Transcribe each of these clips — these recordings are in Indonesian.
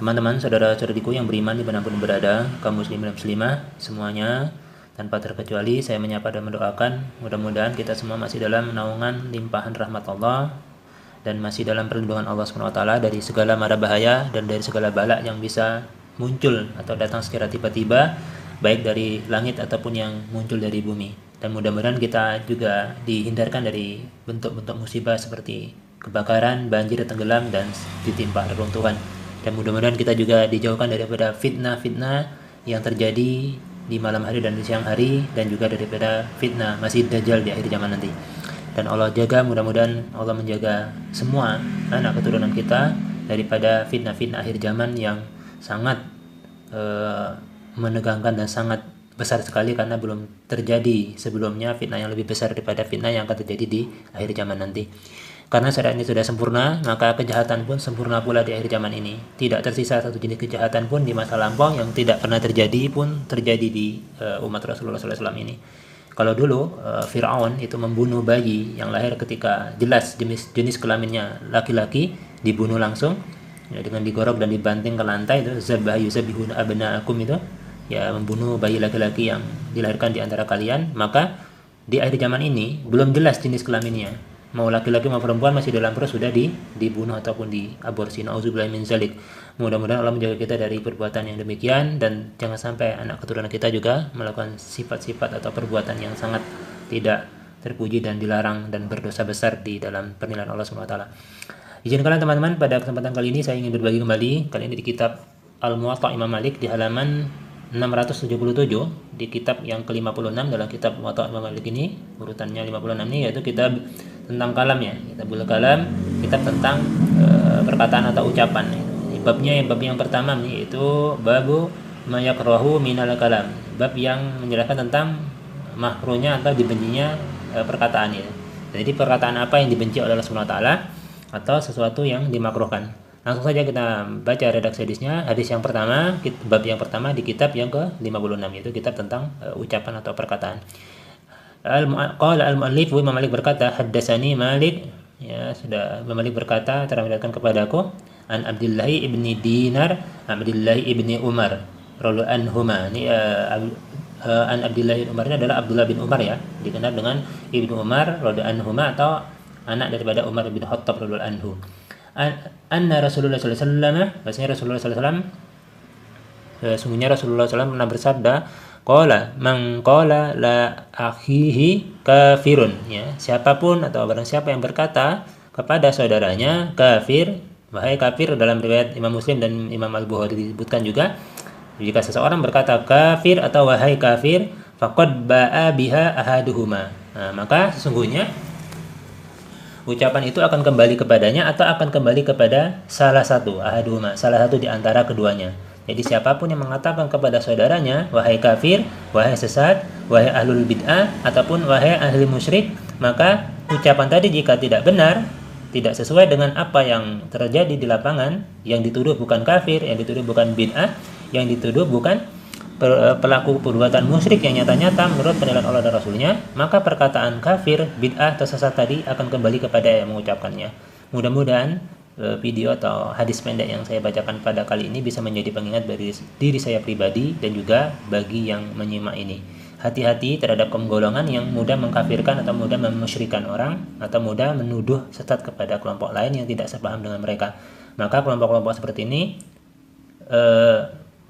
Teman-teman, saudara-saudariku yang beriman dimanapun berada, kaum muslim dan muslimah semuanya, tanpa terkecuali saya menyapa dan mendoakan mudah-mudahan kita semua masih dalam naungan limpahan rahmat Allah dan masih dalam perlindungan Allah SWT dari segala mara bahaya dan dari segala bala yang bisa muncul atau datang secara tiba-tiba, baik dari langit ataupun yang muncul dari bumi. Dan mudah-mudahan kita juga dihindarkan dari bentuk-bentuk musibah seperti kebakaran, banjir, tenggelam, dan ditimpa reruntuhan. Dan mudah-mudahan kita juga dijauhkan daripada fitnah-fitnah yang terjadi di malam hari dan di siang hari, dan juga daripada fitnah Masih Dajjal di akhir zaman nanti. Dan Allah jaga, mudah-mudahan Allah menjaga semua anak keturunan kita daripada fitnah-fitnah akhir zaman yang sangat menegangkan dan sangat besar sekali, karena belum terjadi sebelumnya fitnah yang lebih besar daripada fitnah yang akan terjadi di akhir zaman nanti. Karena syariat ini sudah sempurna, maka kejahatan pun sempurna pula di akhir zaman ini. Tidak tersisa satu jenis kejahatan pun di masa lampau yang tidak pernah terjadi pun terjadi di umat Rasulullah SAW ini. Kalau dulu Fir'aun itu membunuh bayi yang lahir ketika jelas jenis kelaminnya laki-laki, dibunuh langsung ya, dengan digorok dan dibanting ke lantai, itu zabah yuzabihun abna'akum, itu ya, membunuh bayi laki-laki yang dilahirkan di antara kalian. Maka di akhir zaman ini belum jelas jenis kelaminnya, mau laki-laki mau perempuan, masih dalam perut sudah dibunuh ataupun diaborsi. Nauzubillahi min zalik. Mudah-mudahan Allah menjaga kita dari perbuatan yang demikian, dan jangan sampai anak keturunan kita juga melakukan sifat-sifat atau perbuatan yang sangat tidak terpuji dan dilarang dan berdosa besar di dalam penilaian Allah SWT. Izinkanlah teman-teman, pada kesempatan kali ini saya ingin berbagi kembali, kali ini di kitab Al-Muwatta Imam Malik di halaman 677, di kitab yang ke-56 dalam kitab Muwatta Imam Malik ini, urutannya 56 ini, yaitu kitab tentang kalam ya, kitabul kalam, kitab tentang perkataan atau ucapan. Bab yang pertama nih, yaitu babu mayakrahu minal kalam, bab yang menjelaskan tentang makruhnya atau dibencinya perkataan ya. Jadi perkataan apa yang dibenci oleh Allah Subhanahu wa taala atau sesuatu yang dimakruhkan. Langsung saja kita baca redaksi hadisnya. Hadis yang pertama, bab yang pertama di kitab yang ke-56, yaitu kitab tentang ucapan atau perkataan. Qala al-muallif, Imam Malik berkata, haddatsani Malik, ya, sudah Imam Malik berkata, telah meriwayatkan kepadaku, an Abdullah ibni Dinar, Abdullah ibni Umar radhiyallahu anhuma. Ini an Abdullah bin Umar ini adalah Abdullah bin Umar ya, dikenal dengan Ibnu Umar radhiyallahu anhuma, atau anak daripada Umar bin Khattab radhiyallahu anhu. Anna Rasulullah sallallahu alaihi wasallam, bahasanya Rasulullah sallallahu alaihi wasallam, sungguhnya Rasulullah sallallahu alaihi wasallam pernah bersabda, qala man qala la akhihi kafirun, ya, siapapun atau barang siapa yang berkata kepada saudaranya kafir, wahai kafir. Dalam riwayat Imam Muslim dan Imam Al-Bukhari disebutkan juga, jika seseorang berkata kafir atau wahai kafir, faqad ba'a biha ahaduhuma, nah, maka sesungguhnya ucapan itu akan kembali kepadanya atau akan kembali kepada salah satu, ahaduhuma, salah satu di antara keduanya. Jadi siapapun yang mengatakan kepada saudaranya wahai kafir, wahai sesat, wahai ahlul bid'ah, ataupun wahai ahli musyrik, maka ucapan tadi jika tidak benar, tidak sesuai dengan apa yang terjadi di lapangan, yang dituduh bukan kafir, yang dituduh bukan bid'ah, yang dituduh bukan pelaku perbuatan musyrik yang nyata-nyata menurut penilaian Allah dan Rasulnya, maka perkataan kafir, bid'ah atau sesat tadi akan kembali kepada yang mengucapkannya. Mudah-mudahan video atau hadis pendek yang saya bacakan pada kali ini bisa menjadi pengingat bagi diri saya pribadi dan juga bagi yang menyimak ini. Hati-hati terhadap kaum golongan yang mudah mengkafirkan atau mudah memusyrikan orang atau mudah menuduh sesat kepada kelompok lain yang tidak sepaham dengan mereka. Maka kelompok-kelompok seperti ini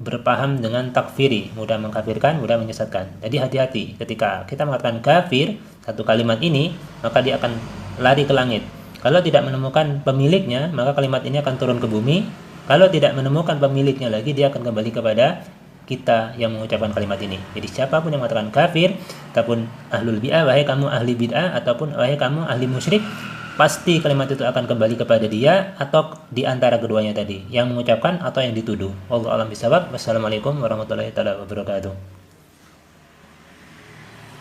berpaham dengan takfiri, mudah mengkafirkan, mudah menyesatkan. Jadi hati-hati ketika kita mengatakan kafir, satu kalimat ini, maka dia akan lari ke langit. Kalau tidak menemukan pemiliknya, maka kalimat ini akan turun ke bumi. Kalau tidak menemukan pemiliknya lagi, dia akan kembali kepada kita yang mengucapkan kalimat ini. Jadi siapapun yang mengatakan kafir, ataupun ahlul bid'ah, wahai kamu ahli bid'ah, ataupun wahai kamu ahli musyrik, pasti kalimat itu akan kembali kepada dia atau di antara keduanya tadi, yang mengucapkan atau yang dituduh. Wallahu a'lam bishawab. Wassalamualaikum warahmatullahi wabarakatuh.